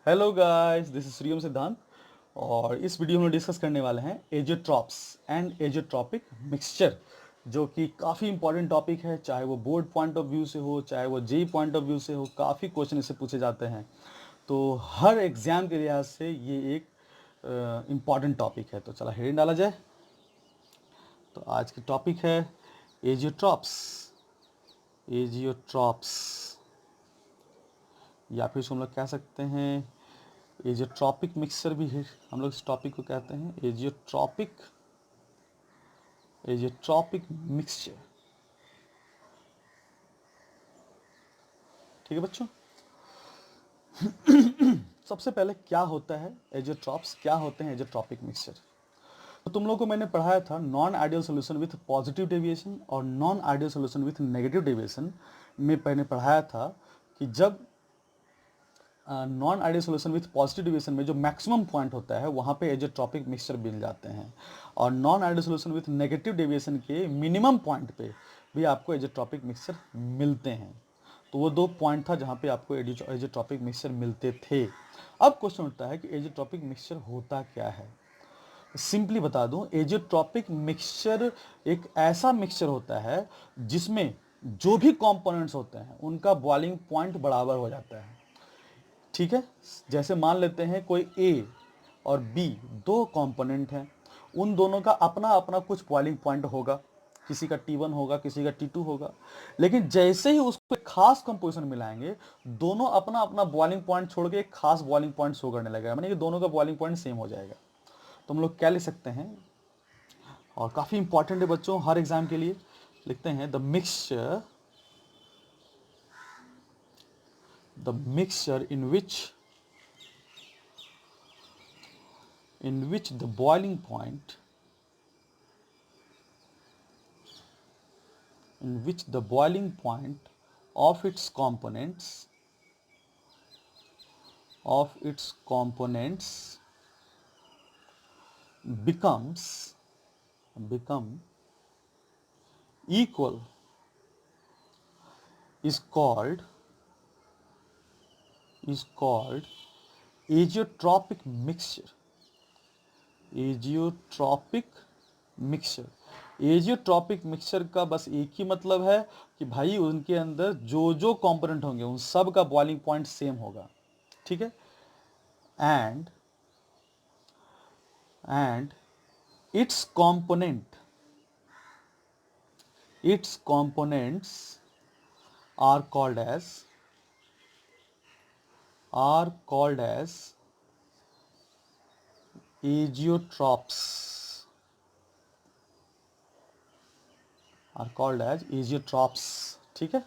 Hello guys, this is श्रीयम सिद्धांत। और इस वीडियो में डिस्कस करने वाले हैं एजियोट्रॉप्स एंड एजियोट्रॉपिक मिक्सचर, जो कि काफ़ी इंपॉर्टेंट टॉपिक है। चाहे वो बोर्ड पॉइंट ऑफ व्यू से हो, चाहे वो जेई पॉइंट ऑफ व्यू से हो, काफ़ी क्वेश्चन इससे पूछे जाते हैं। तो हर एग्जाम के लिहाज से ये एक इम्पॉर्टेंट टॉपिक है। तो चला हेडिंग डाला जाए। तो आज की टॉपिक है एजियोट्रॉप्स। एजियोट्रॉप्स या फिर इसको हम लोग कह सकते हैं एजियोट्रॉपिक मिक्सचर भी है। हम लोग इस टॉपिक को कहते हैं एजियोट्रॉपिक मिक्सचर। ठीक है बच्चों। सबसे पहले क्या होता है एजियोट्रॉप्स, क्या होते हैं एजियोट्रॉपिक मिक्सचर। तो तुम लोग को मैंने पढ़ाया था non ideal solution with positive deviation और non ideal solution with negative deviation में मैंने पढ़ाया था कि जब non ideal solution with positive deviation में जो मैक्सिमम पॉइंट होता है वहाँ पे एजियोट्रॉपिक मिक्सचर मिल जाते हैं, और non ideal solution with negative deviation के मिनिमम पॉइंट पे भी आपको एजियोट्रॉपिक मिक्सचर मिलते हैं। तो वो दो पॉइंट था जहाँ पे आपको एजियोट्रॉपिक मिक्सचर मिलते थे। अब क्वेश्चन उठता है कि एजियोट्रॉपिक मिक्सचर होता क्या है। सिंपली बता दूं, एजियोट्रॉपिक मिक्सचर एक ऐसा मिक्सचर होता है जिसमें जो भी कंपोनेंट्स होते हैं उनका बॉइलिंग पॉइंट बराबर हो जाता है। ठीक है। जैसे मान लेते हैं कोई ए और बी दो कंपोनेंट हैं, उन दोनों का अपना अपना कुछ बॉइलिंग पॉइंट होगा। किसी का T1 होगा, किसी का T2 होगा। लेकिन जैसे ही उसको एक खास कंपोजिशन मिलाएंगे, दोनों अपना अपना बॉइलिंग पॉइंट छोड़ के एक खास बॉइलिंग पॉइंट शो करने लगेगा, माने कि दोनों का बॉइलिंग पॉइंट सेम हो जाएगा। तो हम लोग क्या लिख सकते हैं, और काफी इंपॉर्टेंट है बच्चों हर एग्जाम के लिए, लिखते हैं the mixture in which the boiling point of its components become equal is called azeotropic mixture। Azeotropic mixture का बस एक ही मतलब है कि भाई उनके अंदर जो जो कंपोनेंट होंगे उन सब का बॉइलिंग पॉइंट सेम होगा। ठीक है। And its components are called as azeotrops। ठीक है।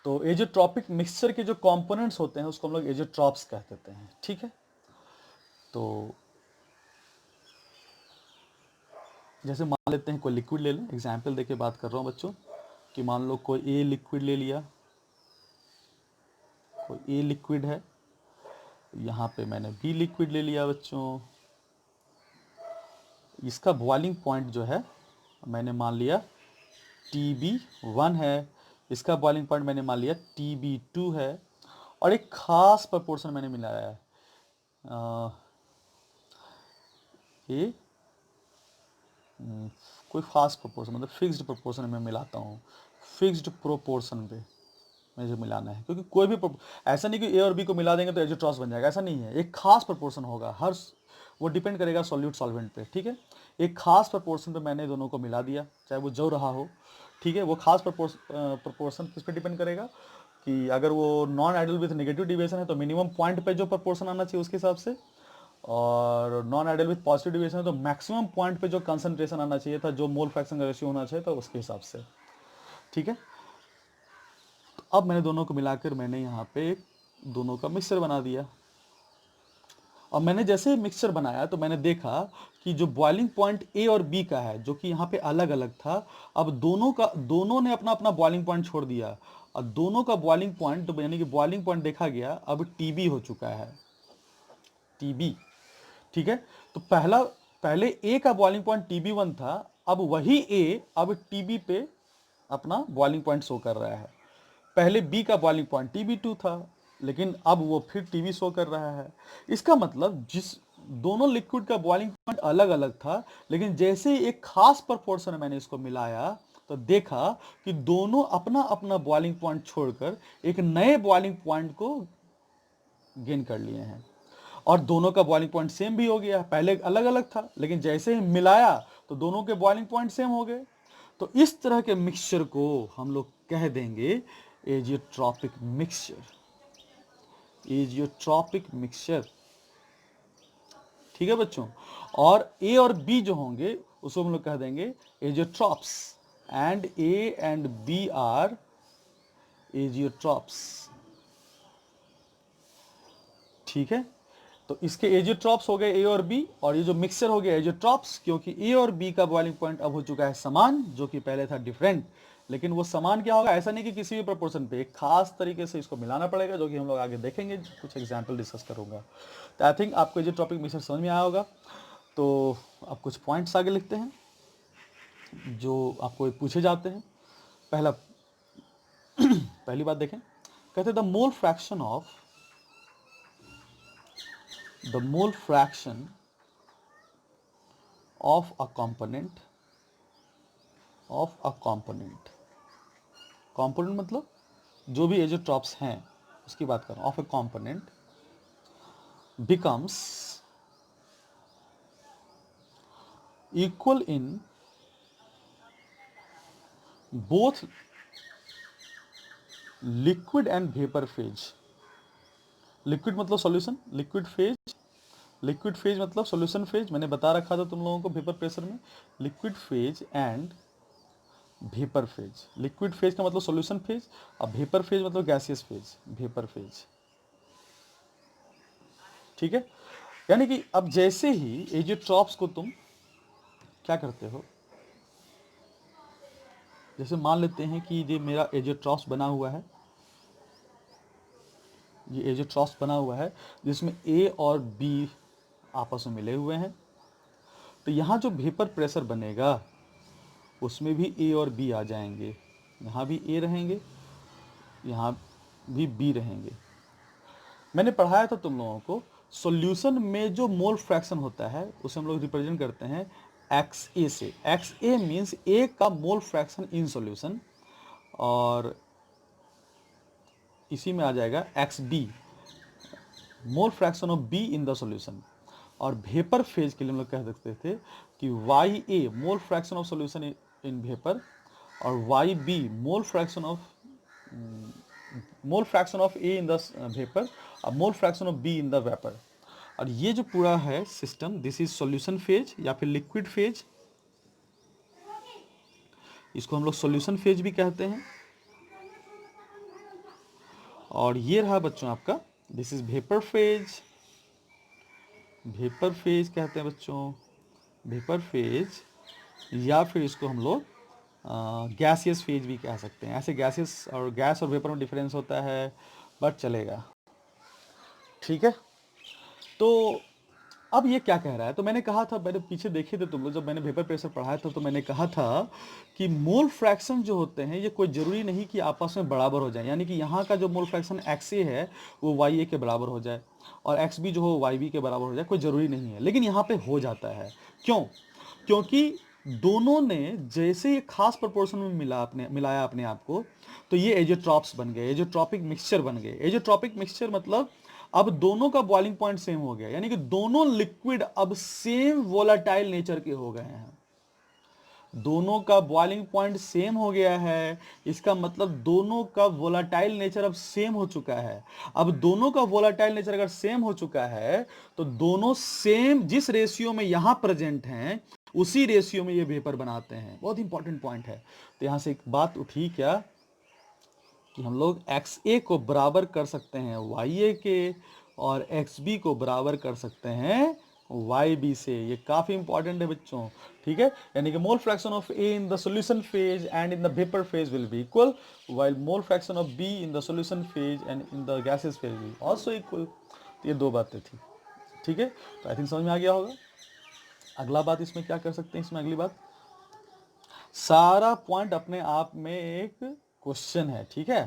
तो एजियोट्रॉपिक मिक्सचर के जो कंपोनेंट्स होते हैं उसको हम लोग एजियोट्रॉप्स कह देते हैं। ठीक है। तो जैसे मान लेते हैं कोई लिक्विड ले लें, एग्जाम्पल देके बात कर रहा हूँ बच्चों, कि मान लो कोई ए लिक्विड ले लिया, कोई ए लिक्विड है, यहाँ पे मैंने बी लिक्विड ले लिया बच्चों। इसका बॉइलिंग पॉइंट जो है मैंने मान लिया TB1 है, इसका बॉइलिंग पॉइंट मैंने मान लिया TB2 है, और एक खास प्रोपोर्शन मैंने मिलाया है ये कोई खास प्रोपोर्शन, मतलब फिक्स्ड प्रोपोर्शन में मिलाता हूँ, फिक्स्ड प्रोपोर्शन पे मुझे मिलाना है। क्योंकि कोई भी ऐसा नहीं कि ए और बी को मिला देंगे तो एजियोट्रॉप्स बन जाएगा, ऐसा नहीं है। एक खास प्रोपोर्शन होगा, हर वो डिपेंड करेगा सॉल्यूट सॉल्वेंट पे। ठीक है। एक खास प्रोपोर्शन पे मैंने दोनों को मिला दिया, चाहे वो जो रहा हो। ठीक है। वो खास प्रोपोर्शन किस पे डिपेंड करेगा कि अगर वो non ideal with negative deviation है तो मिनिमम पॉइंट पे जो प्रोपोर्शन आना चाहिए उसके हिसाब से, और non ideal with positive deviation है तो मैक्सिमम पॉइंट पे जो कंसंट्रेशन आना चाहिए था, जो मोल फ्रैक्शन का रेशियो होना चाहिए था, उसके हिसाब से। ठीक है। तो अब मैंने दोनों को मिलाकर मैंने यहाँ पे दोनों का मिक्सचर बना दिया। और मैंने जैसे मिक्सचर बनाया तो मैंने देखा कि जो बॉइलिंग पॉइंट ए और बी का है, जो कि यहाँ पे अलग अलग था, अब दोनों ने अपना अपना बॉइलिंग पॉइंट छोड़ दिया, और दोनों का बॉइलिंग पॉइंट यानी कि बॉइलिंग पॉइंट देखा गया अब टीबी हो चुका है, टीबी। ठीक है। तो पहले ए का बॉइलिंग पॉइंट TB1 था, अब वही ए अब टीबी पे अपना बॉइलिंग पॉइंट शो कर रहा है। पहले बी का बॉइलिंग पॉइंट TB2 था, लेकिन अब वो फिर TB शो कर रहा है। इसका मतलब जिस दोनों लिक्विड का बॉइलिंग पॉइंट अलग अलग था, लेकिन जैसे ही एक खास प्रोपोर्शन में मैंने इसको मिलाया तो देखा कि दोनों अपना अपना बॉइलिंग पॉइंट छोड़कर एक नए बॉइलिंग पॉइंट को गेन कर लिए हैं, और दोनों का बॉइलिंग पॉइंट सेम भी हो गया। पहले अलग अलग था, लेकिन जैसे ही मिलाया तो दोनों के बॉइलिंग पॉइंट सेम हो गए। तो इस तरह के मिक्सचर को हम लोग कह देंगे एजियोट्रॉपिक मिक्सचर, एजियोट्रॉपिक मिक्सचर। ठीक है बच्चों। और ए और बी जो होंगे उसको हम लोग कह देंगे azeotropes, and A and B are azeotropes. ठीक है, तो इसके एजियोट्रॉप्स हो गए ए और बी, और ये जो मिक्सचर हो गया एजियोट्रॉप्स, क्योंकि ए और बी का बॉइलिंग पॉइंट अब हो चुका है समान, जो कि पहले था डिफरेंट। लेकिन वो समान क्या होगा, ऐसा नहीं कि किसी भी प्रोपोर्शन पे, एक खास तरीके से इसको मिलाना पड़ेगा, जो कि हम लोग आगे देखेंगे, कुछ एग्जाम्पल डिस्कस करूंगा। तो आई थिंक आपको एजियोट्रॉपिक मिक्सचर समझ में आया होगा। तो अब कुछ पॉइंट्स आगे लिखते हैं जो आपको पूछे जाते हैं। पहली बात देखें, कहते the mole fraction of the mole fraction of a component component मतलब जो भी एजियोट्रॉप्स हैं उसकी बात कर रहा हूं, of A component becomes equal in both liquid and vapor phase। Liquid मतलब सॉल्यूशन, लिक्विड फेज मतलब सॉल्यूशन फेज, मैंने बता रखा था तुम लोगों को वेपर प्रेशर में, liquid phase and vapour phase. Liquid phase का मतलब सॉल्यूशन फेज, और वेपर फेज मतलब गैसियस फेज, वेपर फेज। ठीक है, यानी कि अब जैसे ही एजियोट्रॉप्स को तुम क्या करते हो, जैसे मान लेते हैं कि ये मेरा एजियोट्रॉप्स बना हुआ है, ये एजियोट्रॉप्स बना हुआ है जिसमें ए और बी आपस में मिले हुए हैं। तो यहाँ जो वेपर प्रेशर बनेगा उसमें भी ए और बी आ जाएंगे, यहाँ भी ए रहेंगे, यहाँ भी बी रहेंगे। मैंने पढ़ाया था तुम लोगों को, सॉल्यूशन में जो मोल फ्रैक्शन होता है उसे हम लोग रिप्रेजेंट करते हैं एक्स ए से। एक्स ए मीन्स ए का मोल फ्रैक्शन इन सॉल्यूशन, और इसी में आ जाएगा x B, mole fraction of B in the solution. और वेपर फेज के लिए हम लोग कह सकते थे कि y A mole fraction of solution in vapour, और y B mole fraction of A in the vapour, और mole fraction of B in the vapour. और ये जो पूरा है system, this is solution phase या फिर लिक्विड फेज, इसको हम लोग सॉल्यूशन फेज भी कहते हैं। और ये रहा बच्चों आपका, this is vapour phase, vapour phase कहते हैं बच्चों, वेपर फेज, या फिर इसको हम लोग गैसियस फेज भी कह सकते हैं। ऐसे गैसियस और गैस और वेपर में डिफरेंस होता है, बट चलेगा। ठीक है, तो अब ये क्या कह रहा है, तो मैंने कहा था, मैंने पीछे देखे थे तुम लोग जब मैंने वेपर प्रेशर पढ़ाया था, तो मैंने कहा था कि मोल फ्रैक्शन जो होते हैं ये कोई ज़रूरी नहीं कि आपस में बराबर हो जाए, यानी कि यहाँ का जो मोल फ्रैक्शन एक्स ए है वो वाई ए के बराबर हो जाए, और एक्स बी जो हो वाई बी के बराबर हो जाए, कोई ज़रूरी नहीं है, लेकिन यहाँ पे हो जाता है। क्यों? क्योंकि दोनों ने जैसे ये खास प्रोपोर्शन में मिलाया अपने आप को, तो ये एजियोट्रॉप्स बन गए, एजियोट्रॉपिक मिक्सचर बन गए। एजियोट्रॉपिक मिक्सचर मतलब अब दोनों का बॉइलिंग पॉइंट सेम हो गया, यानी कि दोनों लिक्विड अब सेम वोलाटाइल नेचर के हो गए हैं। दोनों का बॉइलिंग पॉइंट सेम हो गया है, इसका मतलब दोनों का वोलाटाइल नेचर अब सेम हो चुका है। अब दोनों का वोलाटाइल नेचर अगर सेम हो चुका है तो दोनों सेम जिस रेशियो में यहां प्रेजेंट हैं उसी रेशियो में ये वेपर बनाते हैं। बहुत इंपॉर्टेंट पॉइंट है। तो यहां से एक बात उठी क्या कि हम लोग एक्स ए को बराबर कर सकते हैं वाई ए के, और एक्स बी को बराबर कर सकते हैं वाई बी से। ये काफी इंपॉर्टेंट है बच्चों। ठीक है, यानी कि मोल fraction of A in the solution phase and in the vapour phase will be equal, while mole fraction of B in the solution phase and in the gases phase will also equal. तो ये दो बातें थी। ठीक है, तो I think समझ में आ गया होगा। अगला बात इसमें क्या कर सकते हैं, इसमें अगली बात, सारा पॉइंट अपने आप में एक क्वेश्चन है। ठीक है,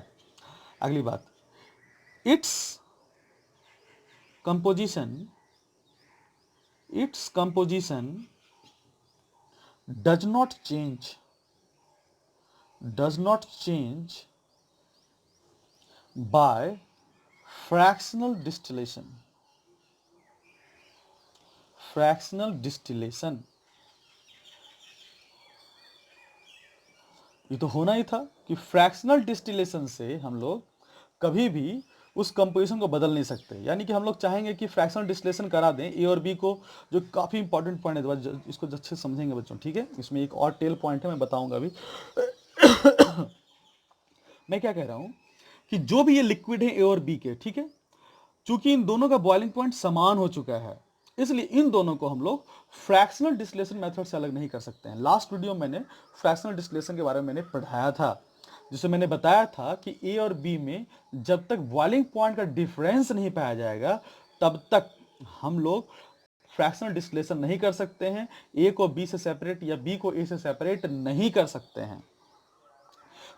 अगली बात, its composition does not change by fractional distillation. ये तो होना ही था कि फ्रैक्शनल डिस्टिलेशन से हम लोग कभी भी उस कंपोजिशन को बदल नहीं सकते। यानी कि हम लोग चाहेंगे कि फ्रैक्शनल डिस्टिलेशन करा दें ए और बी को, जो काफ़ी इंपॉर्टेंट पॉइंट है, इसको अच्छे से समझेंगे बच्चों, ठीक है। इसमें एक और टेल पॉइंट है, मैं बताऊंगा अभी। मैं क्या कह रहा हूं कि जो भी ये लिक्विड है ए और बी के, ठीक है, चूंकि इन दोनों का बॉइलिंग पॉइंट समान हो चुका है, इसलिए इन दोनों को हम लोग फ्रैक्शनल डिस्टिलेशन मेथड से अलग नहीं कर सकते हैं। लास्ट वीडियो में मैंने फ्रैक्शनल डिस्टिलेशन के बारे में मैंने पढ़ाया था, जिसमें मैंने बताया था कि ए और बी में जब तक बॉइलिंग पॉइंट का डिफरेंस नहीं पाया जाएगा तब तक हम लोग फ्रैक्शनल डिस्टिलेशन नहीं कर सकते हैं। ए को बी से सेपरेट या बी को ए से सेपरेट नहीं कर सकते हैं।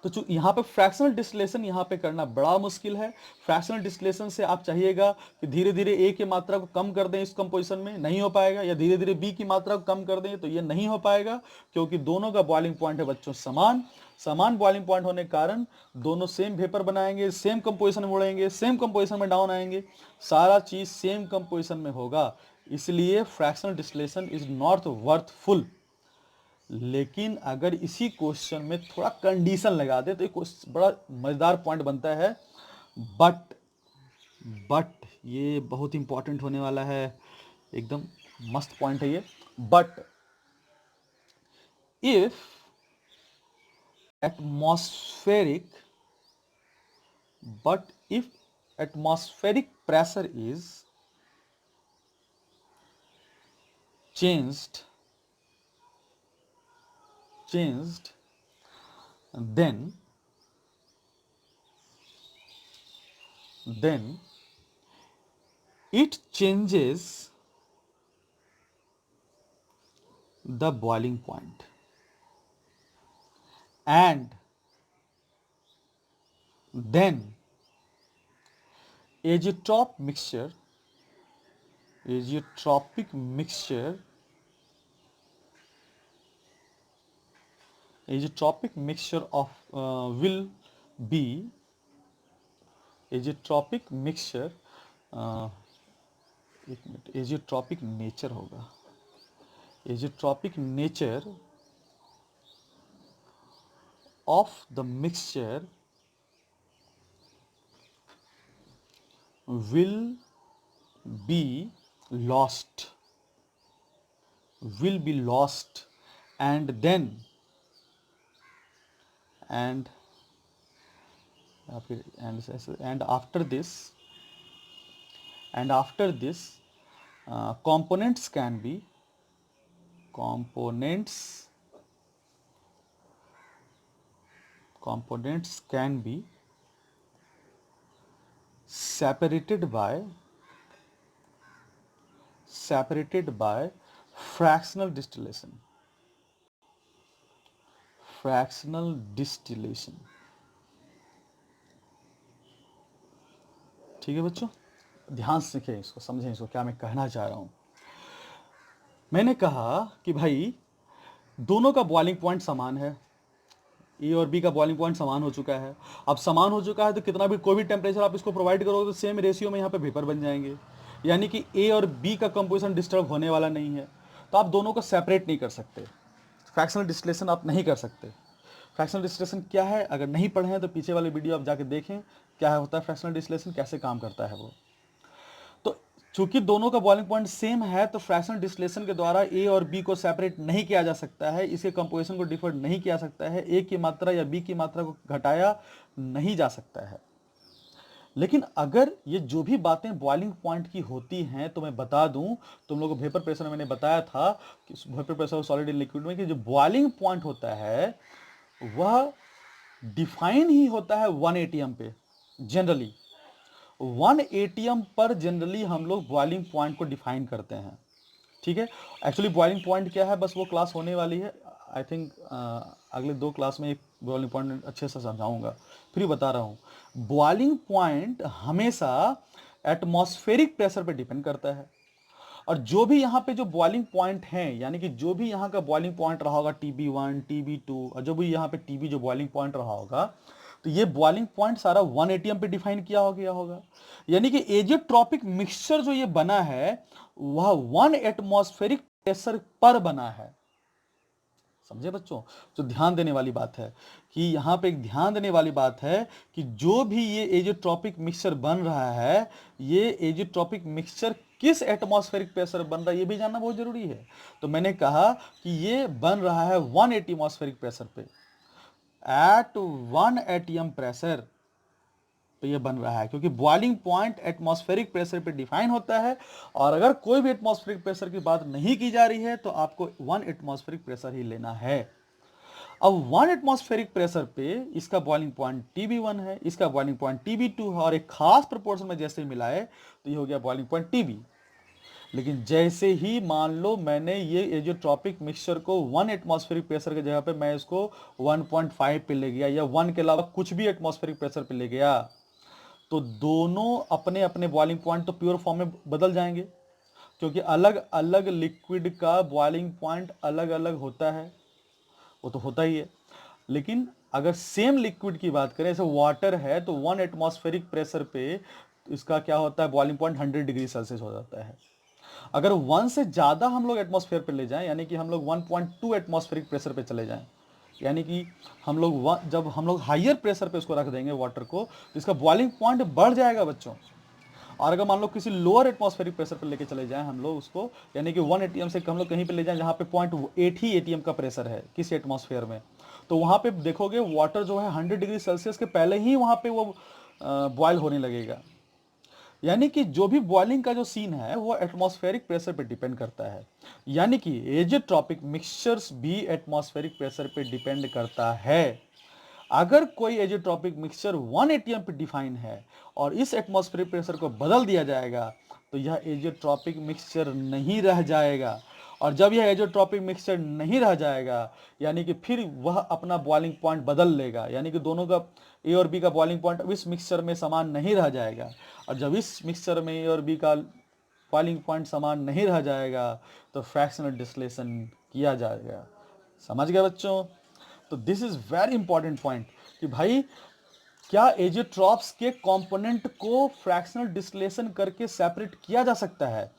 तो यहाँ पे फ्रैक्शनल डिस्टिलेशन यहाँ पे करना बड़ा मुश्किल है। फ्रैक्शनल डिस्टिलेशन से आप चाहिएगा कि धीरे धीरे ए की मात्रा को कम कर दें इस कंपोजिशन में, नहीं हो पाएगा, या धीरे धीरे बी की मात्रा को कम कर दें, तो ये नहीं हो पाएगा, क्योंकि दोनों का बॉइलिंग पॉइंट है बच्चों समान बॉइलिंग पॉइंट होने के कारण दोनों सेम वेपर बनाएंगे, सेम कंपोजिशन में उड़ेंगे, सेम कंपोजिशन में डाउन आएंगे, सारा चीज सेम कंपोजिशन में होगा। इसलिए fractional distillation is not worthful. लेकिन अगर इसी क्वेश्चन में थोड़ा कंडीशन लगा दे तो एक बड़ा मजेदार पॉइंट बनता है। बट ये बहुत इंपॉर्टेंट होने वाला है, एकदम मस्त पॉइंट है ये। But if atmospheric pressure is changed, then it changes the boiling point, and then azeotropic mixture of will be azeotropic mixture, एक मिनट, एजियोट्रॉपिक नेचर होगा, azeotropic nature of the mixture will be lost, and then and after this components can be separated by fractional distillation. ठीक है बच्चों, ध्यान से सीखें इसको, समझें इसको, क्या मैं कहना चाह रहा हूं। मैंने कहा कि भाई दोनों का बॉइलिंग पॉइंट समान है, ए और बी का बॉइलिंग पॉइंट समान हो चुका है। अब समान हो चुका है तो कितना भी कोई भी टेम्परेचर आप इसको प्रोवाइड करोगे तो सेम रेशियो में यहाँ पे वेपर बन जाएंगे, यानी कि ए और बी का कंपोजिशन डिस्टर्ब होने वाला नहीं है। तो आप दोनों को सेपरेट नहीं कर सकते, फ्रैक्शनल डिस्टिलेशन आप नहीं कर सकते। फ्रैक्शनल डिस्टिलेशन क्या है, अगर नहीं पढ़े हैं तो पीछे वाले वीडियो आप जाके देखें क्या होता है फ्रैक्शनल डिस्टिलेशन, कैसे काम करता है वो। तो चूंकि दोनों का बॉइलिंग पॉइंट सेम है तो फ्रैक्शनल डिस्टिलेशन के द्वारा ए और बी को सेपरेट नहीं किया जा सकता है, इसके कंपोजिशन को डिफर नहीं किया सकता है, ए की मात्रा या बी की मात्रा को घटाया नहीं जा सकता है। लेकिन अगर ये जो भी बातें बॉइलिंग पॉइंट की होती हैं, तो मैं बता दूं, तुम लोगों को वेपर प्रेशर में मैंने बताया था कि vapour pressure solid in liquid में कि जो बॉइलिंग पॉइंट होता है वह डिफाइन ही होता है 1 atm पे। जनरली 1 atm पर जनरली हम लोग बॉइलिंग पॉइंट को डिफाइन करते हैं, ठीक है। एक्चुअली बॉइलिंग पॉइंट क्या है, बस वो क्लास होने वाली है, आई थिंक अगले 2 क्लास में एक बॉइलिंग पॉइंट अच्छे से समझाऊंगा, फिर बता रहा हूँ। बॉइलिंग पॉइंट हमेशा एटमॉस्फेरिक प्रेशर पे डिपेंड करता है, और जो भी यहाँ पे जो बॉइलिंग पॉइंट है, यानी कि जो भी यहाँ का बॉइलिंग पॉइंट रहा होगा TB1 TB2, और जो भी यहाँ पे TB जो बॉइलिंग पॉइंट रहा होगा, तो ये बॉइलिंग पॉइंट सारा 1 ATM पे डिफाइन किया हो गया होगा। यानी कि एजियोट्रॉपिक मिक्सचर जो ये बना है वह 1 एटमॉस्फेरिक प्रेशर पर बना है। समझे बच्चों? जो ध्यान देने वाली बात है कि यहाँ पे एक ध्यान देने वाली बात है कि जो भी ये एजियोट्रॉपिक मिक्सचर बन रहा है, ये एजियोट्रॉपिक मिक्सचर किस एटमॉस्फेरिक प्रेशर बन रहा है ये भी जानना बहुत जरूरी है। तो मैंने कहा कि ये बन रहा है 1 एटमॉस्फेरिक प्रेशर पे, एट 1 ATM प्रेशर पे ये बन रहा है, क्योंकि बॉइलिंग पॉइंट एटमॉस्फेरिक प्रेशर पे डिफाइन होता है। और अगर कोई भी एटमॉस्फेरिक प्रेशर की बात नहीं की जा रही है तो आपको 1 एटमॉस्फेरिक प्रेशर ही लेना है। अब 1 एटमॉस्फेरिक प्रेशर पे इसका बॉइलिंग पॉइंट TB1 है, इसका बॉइलिंग पॉइंट TB2 है, और एक खास प्रोपोर्शन में जैसे मिलाए तो ये हो गया बॉइलिंग पॉइंट TB। लेकिन जैसे ही मान लो मैंने ये एजियोट्रॉपिक मिक्सचर को 1 एटमॉस्फेरिक प्रेशर की जगह पे मैं इसको 1.5 पे ले गया, या 1 के अलावा कुछ भी एटमॉस्फेरिक प्रेशर पे ले गया, तो दोनों अपने अपने बॉइलिंग पॉइंट तो प्योर फॉर्म में बदल जाएंगे, क्योंकि अलग अलग लिक्विड का बॉइलिंग पॉइंट अलग अलग होता है, वो तो होता ही है। लेकिन अगर सेम लिक्विड की बात करें, जैसे वाटर है, तो 1 एटमॉस्फेरिक प्रेशर पे इसका क्या होता है, बॉइलिंग पॉइंट 100 डिग्री सेल्सियस हो जाता है। अगर 1 से ज़्यादा हम लोग एटमॉस्फेयर पे ले जाएं, यानी कि हम लोग 1.2 एटमॉस्फेरिक प्रेशर पे चले जाएं, यानी कि हम लोग जब हम लोग हाइयर प्रेशर पे उसको रख देंगे वाटर को, तो इसका बॉइलिंग पॉइंट बढ़ जाएगा बच्चों। और अगर मान लो किसी लोअर एटमॉस्फेरिक प्रेशर पर लेके चले जाएं हम लोग उसको, यानी कि 1 ATM से हम लोग कहीं पे ले जाएं जहाँ पे 0.8 ही ATM का प्रेशर है किसी एटमॉस्फेयर में, तो वहाँ पे देखोगे वाटर जो है 100 डिग्री सेल्सियस के पहले ही वहाँ पे वो बॉयल होने लगेगा। यानी कि जो भी बॉइलिंग का जो सीन है वो एटमॉस्फेरिक प्रेशर पे डिपेंड करता है। यानी कि एजियोट्रॉपिक मिक्सचर्स भी एटमॉस्फेरिक प्रेशर पे डिपेंड करता है। अगर कोई एजियोट्रॉपिक मिक्सचर 1 ATM पे डिफाइन है और इस एटमॉस्फेरिक प्रेशर को बदल दिया जाएगा तो यह एजियोट्रॉपिक मिक्सचर नहीं रह जाएगा। और जब यह एजियोट्रॉपिक मिक्सचर नहीं रह जाएगा, यानी कि फिर वह अपना बॉइलिंग पॉइंट बदल लेगा, यानी कि दोनों का ए और बी का बॉइलिंग पॉइंट अब इस मिक्सचर में समान नहीं रह जाएगा। और जब इस मिक्सचर में ए और बी का बॉइलिंग पॉइंट समान नहीं रह जाएगा तो फ्रैक्शनल डिस्टिलेशन किया जाएगा। समझ गए बच्चों? तो this is very important point कि भाई क्या एजियोट्रॉप्स के कंपोनेंट को फ्रैक्शनल डिस्टिलेशन करके सेपरेट किया जा सकता है?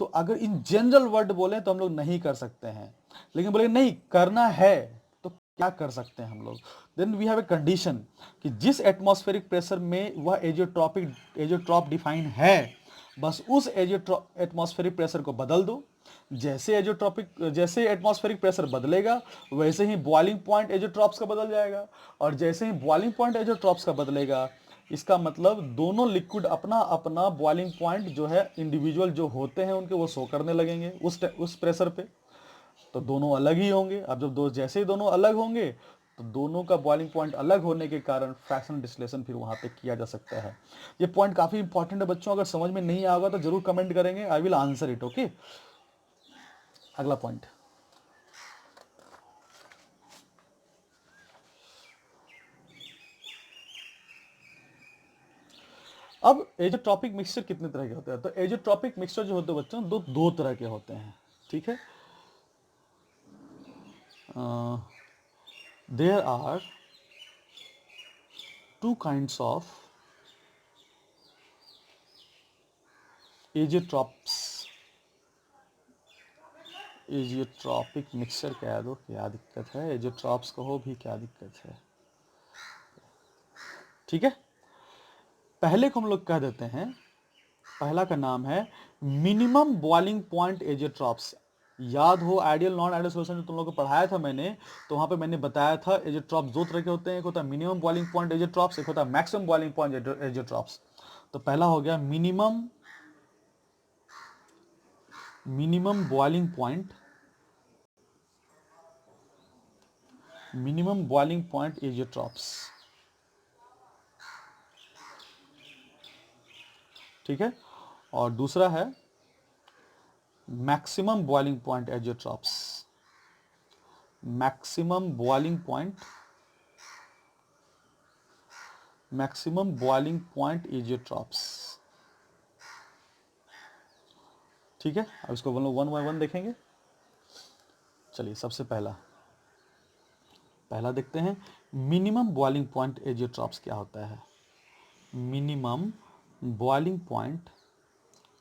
तो अगर इन जनरल वर्ड बोले तो हम लोग नहीं कर सकते हैं, लेकिन बोले नहीं करना है तो क्या कर सकते हैं हम लोग? Then we have a condition कि जिस एटमॉस्फेरिक प्रेशर में वह एजियोट्रॉप डिफाइन है, बस उस एटमॉस्फेरिक प्रेशर को बदल दो। जैसे एटमॉस्फेरिक प्रेशर बदलेगा वैसे ही बॉइलिंग पॉइंट एजियोट्रॉप्स का बदल जाएगा, और जैसे ही बॉइलिंग पॉइंट एजियोट्रॉप्स का बदलेगा, इसका मतलब दोनों लिक्विड अपना अपना बॉइलिंग पॉइंट जो है इंडिविजुअल जो होते हैं उनके वो शो करने लगेंगे उस प्रेशर पे, तो दोनों अलग ही होंगे। अब जब जैसे ही दोनों अलग होंगे तो दोनों का बॉइलिंग पॉइंट अलग होने के कारण फ्रैक्शनल डिस्टिलेशन फिर वहां पे किया जा सकता है। ये पॉइंट काफी इंपॉर्टेंट है बच्चों, अगर समझ में नहीं आएगा तो जरूर कमेंट करेंगे, आई विल आंसर इट। ओके, अगला पॉइंट। अब एजियोट्रॉपिक मिक्सचर कितने तरह के होते हैं? तो एजियोट्रॉपिक मिक्सचर जो होते हैं बच्चों दो तरह के होते हैं, ठीक है। There are two kinds of azeotropes. Azeotropic mixture कह दो, क्या दिक्कत है, एजियोट्रॉप्स कहो भी, क्या दिक्कत है, ठीक है। पहले को हम लोग कह देते हैं, पहला का नाम है मिनिमम बॉइलिंग पॉइंट एजियोट्रॉप्स। याद हो आइडियल नॉन आइडियल सॉल्यूशन जो तुम लोगों को पढ़ाया था मैंने, तो वहां पे मैंने बताया था एजियोट्रॉप्स दो तरह के होते हैं, एक होता है मिनिमम बॉइलिंग पॉइंट एजियोट्रॉप्स, एक होता है मैक्सिमम बॉइलिंग पॉइंट एजियोट्रॉप्स। तो पहला हो गया मिनिमम बॉइलिंग पॉइंट एजियोट्रॉप्स, ठीक है। और दूसरा है maximum boiling point azeotropes, maximum boiling point maximum boiling point azeotropes. ठीक है, अब इसको वन बाय वन देखेंगे। चलिए सबसे पहला देखते हैं मिनिमम बॉइलिंग पॉइंट एजियोट्रॉप्स क्या होता है। मिनिमम बॉइलिंग पॉइंट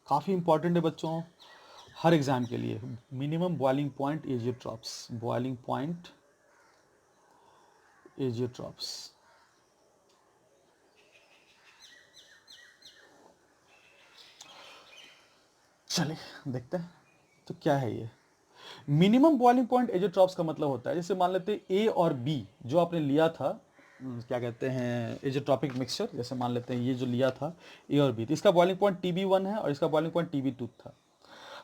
काफ़ी इंपॉर्टेंट है बच्चों हर एग्जाम के लिए। Minimum boiling point azeotropes, boiling point azeotropes. चलिए देखते हैं तो क्या है ये मिनिमम बॉइलिंग पॉइंट एजियोट्रॉप्स का मतलब होता है, जैसे मान लेते हैं ए और बी जो आपने लिया था, क्या कहते हैं एजियोट्रॉपिक मिक्सचर, जैसे मान लेते हैं ये जो लिया था ए और बी, तो इसका बॉइलिंग पॉइंट TB1 है और इसका बॉइलिंग पॉइंट TB2 था।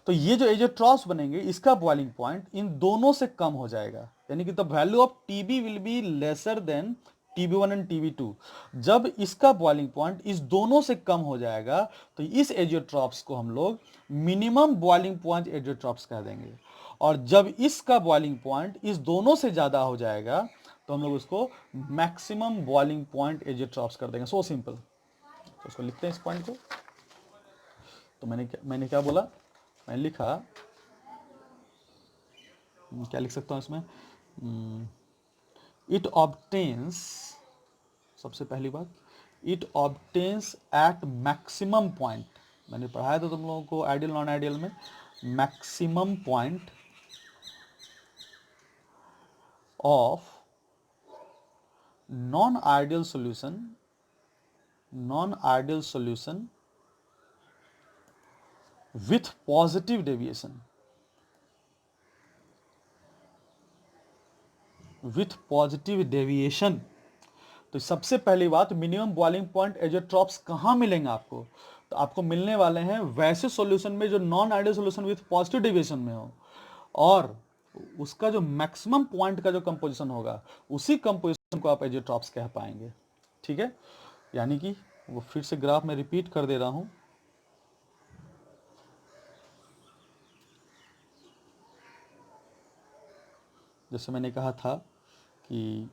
तो ये जो एजियोट्रॉप्स बनेंगे इसका बॉइलिंग पॉइंट इन दोनों से कम हो जाएगा, यानी कि the value of TB will be lesser than TB1 and TB2। जब इसका बॉइलिंग पॉइंट इस दोनों से कम हो जाएगा तो इस एजियोट्रॉप्स को हम लोग मिनिमम बॉइलिंग पॉइंट एजियोट्रॉप्स कह देंगे। और जब इसका बॉइलिंग पॉइंट इस दोनों से ज़्यादा हो जाएगा तो हम लोग उसको मैक्सिमम बॉइलिंग पॉइंट एजियोट्रॉप्स कर देंगे। So simple. तो उसको लिखते हैं इस पॉइंट को। तो मैंने क्या बोला, मैंने लिखा, क्या लिख सकता हूँ इसमें, इट ऑब्टेन्स, सबसे पहली बात, it obtains at maximum point. मैंने पढ़ाया था तुम लोगों को आइडियल नॉन आइडियल में, maximum point of non ideal solution with positive deviation, तो सबसे पहली बात मिनिमम बॉइलिंग पॉइंट एजियोट्रॉप्स कहाँ मिलेंगे आपको, तो आपको मिलने वाले हैं वैसे सॉल्यूशन में जो non ideal solution with positive deviation में हो, और उसका जो मैक्सिमम पॉइंट का जो कंपोजिशन होगा उसी कंपोजिशन को आप एजियोट्रॉप्स कह पाएंगे। ठीक है, यानी कि वो फिर से ग्राफ में रिपीट कर दे रहा हूं। जैसे मैंने कहा था कि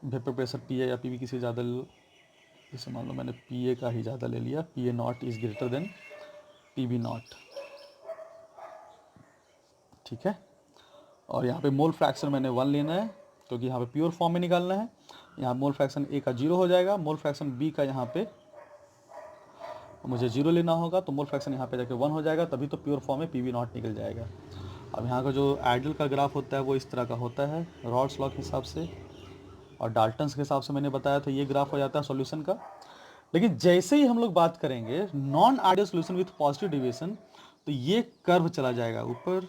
वेपर प्रेशर PA या PB किसी ज़्यादा ले लो, जैसे मान लो मैंने PA का ही ज़्यादा ले लिया, PA not is greater than PB not. ठीक है, और यहाँ पे मोल फ्रैक्शन मैंने 1 लेना है क्योंकि यहाँ पे प्योर फॉर्म में निकालना है। यहाँ मोल फ्रैक्शन A का 0 हो जाएगा, मोल फ्रैक्शन B का यहाँ पे मुझे 0 लेना होगा, तो मोल फ्रैक्शन यहाँ पे जाके 1 हो जाएगा, तभी तो प्योर फॉर्म में PB नॉट निकल जाएगा। अब यहाँ का जो आइडियल का ग्राफ होता है वो इस तरह का होता है रॉल्स लॉ के हिसाब से, और डाल्टन्स के हिसाब से मैंने बताया था ये ग्राफ हो जाता है सॉल्यूशन का। लेकिन जैसे ही हम लोग बात करेंगे non ideal solution with positive deviation, तो ये कर्व चला जाएगा ऊपर,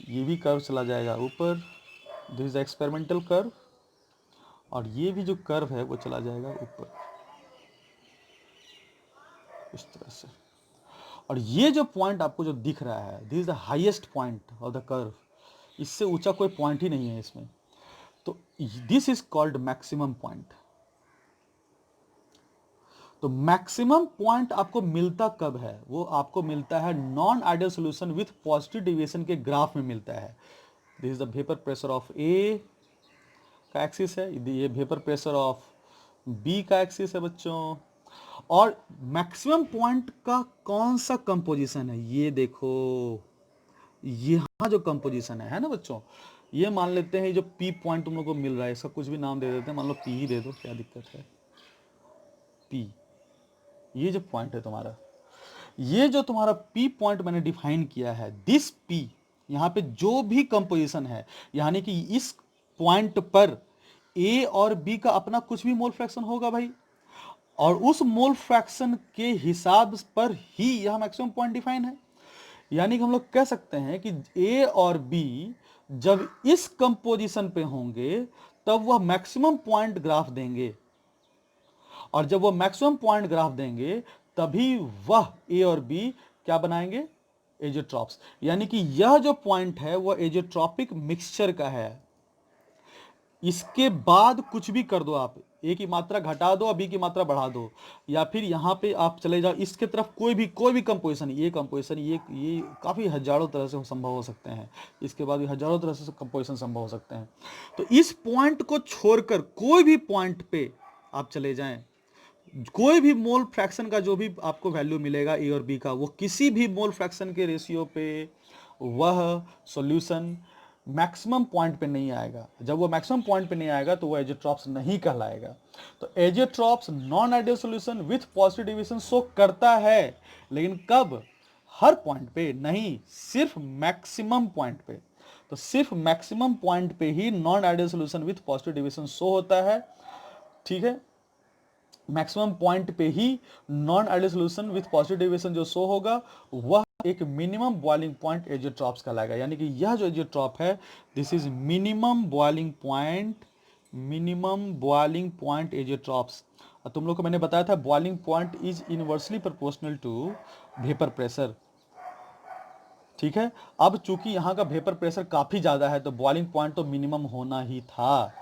ये भी कर्व चला जाएगा ऊपर, दिस इज एक्सपेरिमेंटल कर्व, और ये भी जो कर्व है वो चला जाएगा ऊपर इस तरह से। और ये जो पॉइंट आपको जो दिख रहा है this is the highest point of the curve, इससे ऊंचा कोई पॉइंट ही नहीं है इसमें, तो this is called maximum point. तो मैक्सिमम पॉइंट आपको मिलता कब है, वो आपको मिलता है non ideal solution with positive deviation के ग्राफ में मिलता है। This is the vapour pressure of A का एक्सिस है, ये वेपर प्रेशर ऑफ B का एक्सिस है बच्चों। और मैक्सिमम पॉइंट का कौन सा कंपोजिशन है, ये देखो, यहाँ जो कंपोजिशन है ना बच्चों, ये मान लेते हैं जो P पॉइंट तुम लोग को मिल रहा है, इसका कुछ भी नाम दे देते हैं, मान लो P ही दे दो, क्या दिक्कत है। P, ये जो पॉइंट है तुम्हारा, ये जो तुम्हारा P पॉइंट मैंने डिफाइन किया है, दिस P, यहाँ पे जो भी कंपोजिशन है, यानी कि इस पॉइंट पर A और B का अपना कुछ भी मोल फ्रैक्शन होगा भाई, और उस मोल फ्रैक्शन के हिसाब पर ही यह मैक्सिमम पॉइंट डिफाइन है। यानी कि हम लोग कह सकते हैं कि A और B जब इस कंपोजिशन पे होंगे तब वह मैक्सिमम पॉइंट ग्राफ देंगे, और जब वो मैक्सिमम पॉइंट ग्राफ देंगे तभी वह A और B क्या बनाएंगे, एजियोट्रॉप्स। यानी कि यह जो पॉइंट है वह एजियोट्रॉपिक मिक्सचर का है। इसके बाद कुछ भी कर दो आप, ए की मात्रा घटा दो और बी की मात्रा बढ़ा दो, या फिर यहाँ पे आप चले जाओ इसके तरफ, कोई भी कंपोजिशन, ये काफ़ी हजारों तरह से संभव हो सकते हैं, इसके बाद भी हजारों तरह से कंपोजिशन संभव हो सकते हैं। तो इस पॉइंट को छोड़कर कोई भी पॉइंट पे आप चले जाएं, कोई भी मोल फ्रैक्शन का जो भी आपको वैल्यू मिलेगा ए और बी का, वो किसी भी मोल फ्रैक्शन के रेशियो पे वह सॉल्यूशन मैक्सिमम पॉइंट पे नहीं आएगा। जब वो मैक्सिमम पॉइंट पे नहीं आएगा तो वो एजेट्रॉप्स नहीं कहलाएगा। तो azeotropes non ideal solution with positive deviation show करता है, लेकिन कब? हर पॉइंट पे नहीं, सिर्फ मैक्सिमम पॉइंट पे। तो सिर्फ मैक्सिमम पॉइंट पे ही non ideal solution with positive deviation show होता है। ठीक है, मैक्सिमम पॉइंट पे ही non ideal solution with positive deviation जो शो होगा वह एक मिनिमम बॉइलिंग पॉइंट एजियोट्रॉप्स कहलाएगा। यानी कि यह जो एजियोट्रॉप है, this is minimum boiling point azeotropes. तुम लोग को मैंने बताया था boiling point is inversely proportional to vapour pressure. ठीक है, अब चूंकि यहाँ का वेपर प्रेशर काफी ज्यादा है तो बॉइलिंग पॉइंट तो मिनिमम होना ही था।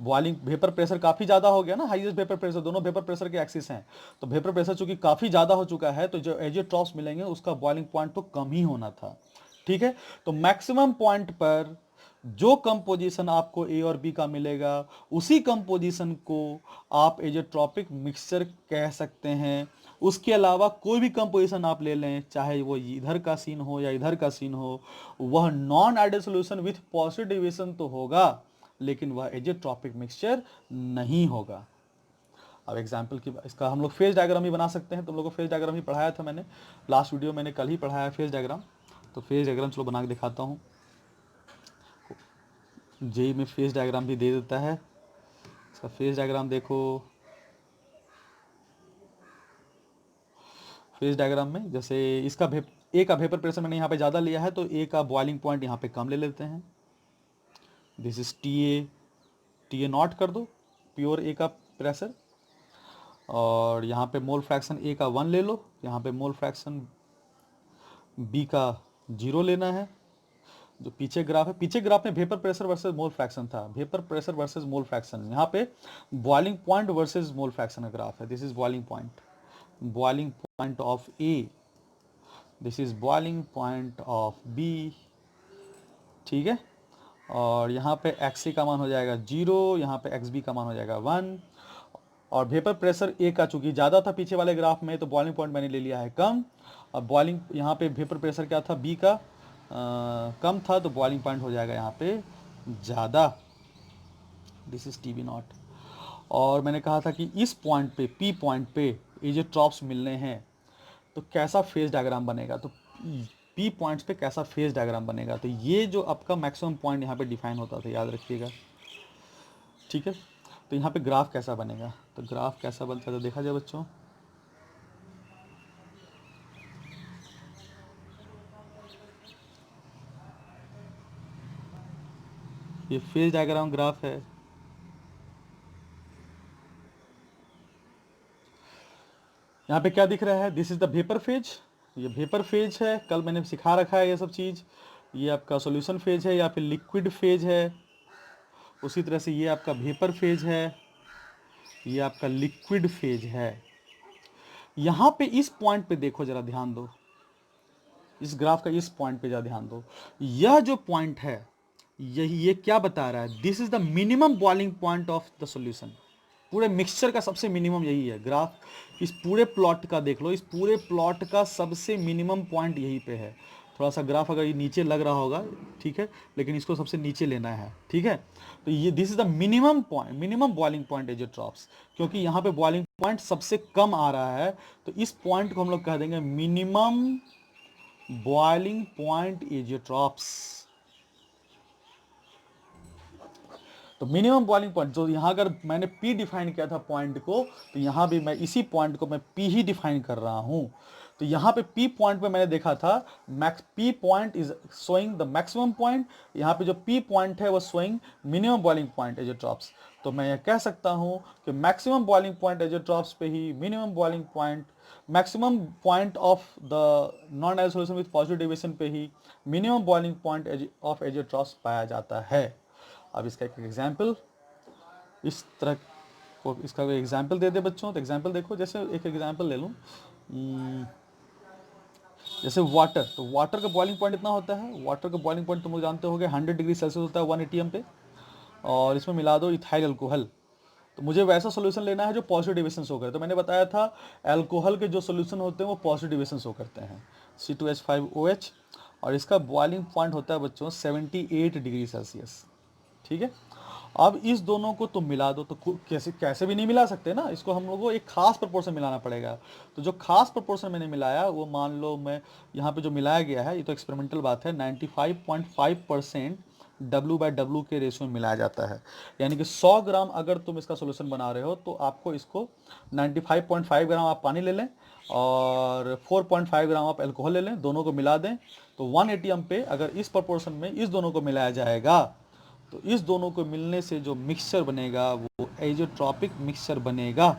बॉइलिंग वेपर प्रेशर काफी ज्यादा हो गया ना, हाईएस्ट वेपर प्रेशर, दोनों वेपर प्रेशर के एक्सिस हैं, तो वेपर प्रेशर चूंकि काफी ज्यादा हो चुका है तो जो एजियोट्रॉप्स मिलेंगे उसका बॉइलिंग पॉइंट तो कम ही होना था। ठीक है, तो मैक्सिमम पॉइंट पर जो कंपोजिशन आपको ए और बी का मिलेगा उसी कंपोजिशन को आप एजियोट्रॉपिक मिक्सचर कह सकते हैं। उसके अलावा कोई भी कंपोजिशन आप ले लें, चाहे वो इधर का सीन हो या इधर का सीन हो, वह non ideal solution with positive deviation तो होगा, लेकिन वह एजियोट्रॉपिक मिक्सचर नहीं होगा। अब एग्जाम्पल की इसका हम लोग फेज डायग्राम ही बना सकते हैं। तुम लोगों को फेज डायग्राम ही पढ़ाया था मैंने, लास्ट वीडियो मैंने कल ही पढ़ाया फेज डायग्राम। तो फेज डायग्राम चलो बना के दिखाता हूँ। जेई में फेज डायग्राम भी दे देता है। इसका फेज डायग्राम देखो, फेज डायग्राम में जैसे इसका ए का वेपर प्रेशर मैंने यहाँ पे ज़्यादा लिया है तो ए का बॉइलिंग पॉइंट यहाँ पे कम ले लेते हैं। This is T A not कर दो, प्योर ए का प्रेशर। और यहाँ पे मोल फ्रैक्शन ए का 1 ले लो, यहाँ पे मोल फ्रैक्शन बी का 0 लेना है। जो पीछे ग्राफ है, पीछे ग्राफ में vapour pressure versus mole fraction था, vapour pressure versus mole fraction. यहाँ पे boiling point versus mole fraction का ग्राफ है। This is boiling point of A, this is boiling point of B. ठीक है, और यहाँ पे एक्स का मान हो जाएगा 0, यहाँ पे एक्स बी का मान हो जाएगा 1। और वेपर प्रेशर ए का चूंकि ज़्यादा था पीछे वाले ग्राफ में तो बॉइलिंग पॉइंट मैंने ले लिया है कम। अब बॉइलिंग यहाँ पे वेपर प्रेशर क्या था, बी का कम था, तो बॉइलिंग पॉइंट हो जाएगा यहाँ पे ज़्यादा। This is T B not. और मैंने कहा था कि इस पॉइंट पे, पी पॉइंट पे ये जो ट्रॉप्स मिलने हैं तो कैसा फेज डायग्राम बनेगा, तो पी पॉइंट्स पे कैसा फेज डायग्राम बनेगा। तो ये जो आपका मैक्सिमम पॉइंट यहाँ पे डिफाइन होता था, याद रखिएगा। ठीक है, तो यहाँ पे ग्राफ कैसा बनेगा, तो ग्राफ कैसा बनता है तो देखा जाए बच्चों। ये फेज डायग्राम ग्राफ है। यहाँ पे क्या दिख रहा है, this is the vapour phase, ये वेपर फेज है, कल मैंने सिखा रखा है ये सब चीज़। ये आपका सॉल्यूशन फेज है या फिर लिक्विड फेज है। उसी तरह से ये आपका वेपर फेज है, ये आपका लिक्विड फेज है। यहाँ पे इस पॉइंट पे देखो जरा, ध्यान दो, इस ग्राफ का इस पॉइंट पे जरा ध्यान दो। यह जो पॉइंट है यही, ये क्या बता रहा है, this is the minimum boiling point of the solution. पूरे मिक्सचर का सबसे मिनिमम यही है। ग्राफ इस पूरे प्लॉट का देख लो, इस पूरे प्लॉट का सबसे मिनिमम पॉइंट यहीं पे है। थोड़ा सा ग्राफ अगर ये नीचे लग रहा होगा, ठीक है, लेकिन इसको सबसे नीचे लेना है। ठीक है, तो ये this is the minimum point, minimum boiling point azeotropes, क्योंकि यहाँ पे बॉइलिंग पॉइंट सबसे कम आ रहा है तो इस पॉइंट को हम लोग कह देंगे मिनिमम बॉइलिंग पॉइंट एजियोट्रॉप्स। तो मिनिमम बॉइलिंग पॉइंट जो यहाँ अगर मैंने P डिफाइन किया था पॉइंट को, तो यहाँ भी मैं इसी पॉइंट को मैं P ही डिफाइन कर रहा हूँ। तो यहाँ पे P पॉइंट पे मैंने देखा था max, P point is showing the maximum point. यहाँ पे जो P पॉइंट है वो showing minimum boiling point azeotropes. तो मैं ये कह सकता हूँ कि मैक्सिमम बॉइलिंग पॉइंट एजियोट्रॉप्स पे ही minimum boiling point, maximum point of the non ideal solution with positive deviation पे ही minimum boiling point of azeotropes पाया जाता है। अब इसका एक एग्जाम्पल इस तरह, इसका कोई एग्जाम्पल दे दे बच्चों, तो एग्जाम्पल देखो, जैसे एक एग्जाम्पल ले लूँ, जैसे वाटर, तो वाटर का बॉइलिंग पॉइंट इतना होता है, वाटर का बॉइलिंग पॉइंट तुम लोग जानते होगे 100 डिग्री सेल्सियस होता है 1 एटीएम पे, और इसमें मिला दो इथाइल अल्कोहल, तो मुझे वैसा सोल्यूशन लेना है जो पॉजिटिव डिविएशन शो करे। तो मैंने बताया था अल्कोहल के जो सोल्यूशन होते हैं वो पॉजिटिव डिविएशन शो करते हैं, C2H5OH, और इसका बॉइलिंग पॉइंट होता है बच्चों 78 डिग्री सेल्सियस। ठीक है, अब इस दोनों को तुम मिला दो, तो कैसे कैसे भी नहीं मिला सकते ना, इसको हम लोगों को एक खास प्रपोर्शन मिलाना पड़ेगा। तो जो खास प्रपोर्शन मैंने मिलाया वो मान लो, मैं यहाँ पे जो मिलाया गया है, ये तो एक्सपेरिमेंटल बात है, 95.5% W/W के रेशियो में मिलाया जाता है। यानी कि 100 ग्राम अगर तुम इसका सोल्यूशन बना रहे हो तो आपको इसको 95.5 ग्राम आप पानी ले लें और 4.5 ग्राम आप अल्कोहल ले लें, दोनों को मिला दें, तो 1 एटीएम पे अगर इस प्रपोर्शन में इस दोनों को मिलाया जाएगा तो इस दोनों को मिलने से जो मिक्सचर बनेगा वो एजोट्रॉपिक मिक्सचर बनेगा।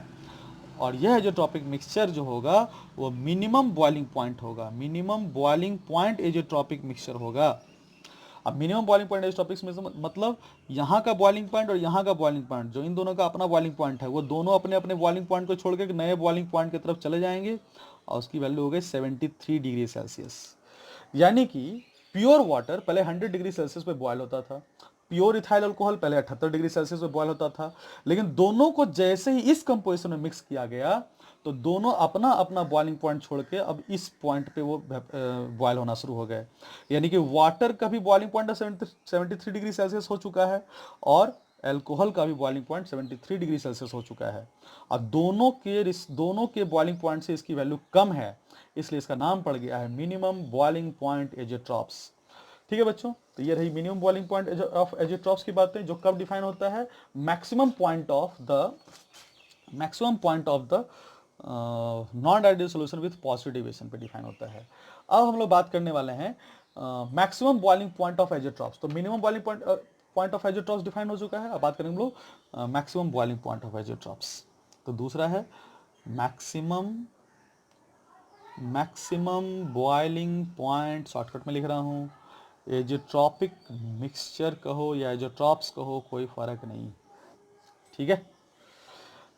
और यह एजोट्रॉपिक मिक्सचर जो होगा वो मिनिमम बॉइलिंग पॉइंट होगा, minimum boiling point azeotropic mixture होगा। अब minimum boiling point azeotropic mixture मतलब यहाँ का बॉइलिंग पॉइंट और यहाँ का बॉइलिंग पॉइंट, जो इन दोनों का अपना बॉइलिंग पॉइंट है, वो दोनों अपने अपने बॉइलिंग पॉइंट को छोड़ के नए बॉइलिंग पॉइंट की तरफ चले जाएंगे, और उसकी वैल्यू हो गई 73 डिग्री सेल्सियस। यानी कि प्योर वाटर पहले 100 डिग्री सेल्सियस पे बॉयल होता था, प्योर इथाइल अल्कोहल पहले 78 डिग्री सेल्सियस पे बॉयल होता था, लेकिन दोनों को जैसे ही इस कंपोजिशन में मिक्स किया गया तो दोनों अपना अपना बॉइलिंग पॉइंट छोड़ के अब इस पॉइंट पे वो बॉयल होना शुरू हो गए। यानी कि वाटर का भी बॉइलिंग पॉइंट 73 डिग्री सेल्सियस हो चुका है और अल्कोहल का भी बॉइलिंग पॉइंट 73 डिग्री सेल्सियस हो चुका है। अब दोनों के बॉइलिंग पॉइंट से इसकी वैल्यू कम है, इसलिए इसका नाम पड़ गया है मिनिमम बॉइलिंग पॉइंट एजेट्रॉप्स। ठीक है बच्चों, तो ये रही minimum boiling point of azeotropes की बातें, जो कब डिफाइन होता है, maximum point of the non ideal solution with positive deviation पे डिफाइन होता है। अब हम लोग बात करने वाले हैं maximum boiling point of azeotropes. तो minimum boiling point of azeotropes define हो चुका है, अब बात करेंगे हम लोग maximum boiling point of azeotropes. तो दूसरा है मैक्सिमम बॉइलिंग पॉइंट, शॉर्टकट में लिख रहा हूँ, एजेट्रॉपिक मिक्सचर कहो या एजेट्रॉप्स कहो कोई फर्क नहीं। ठीक है,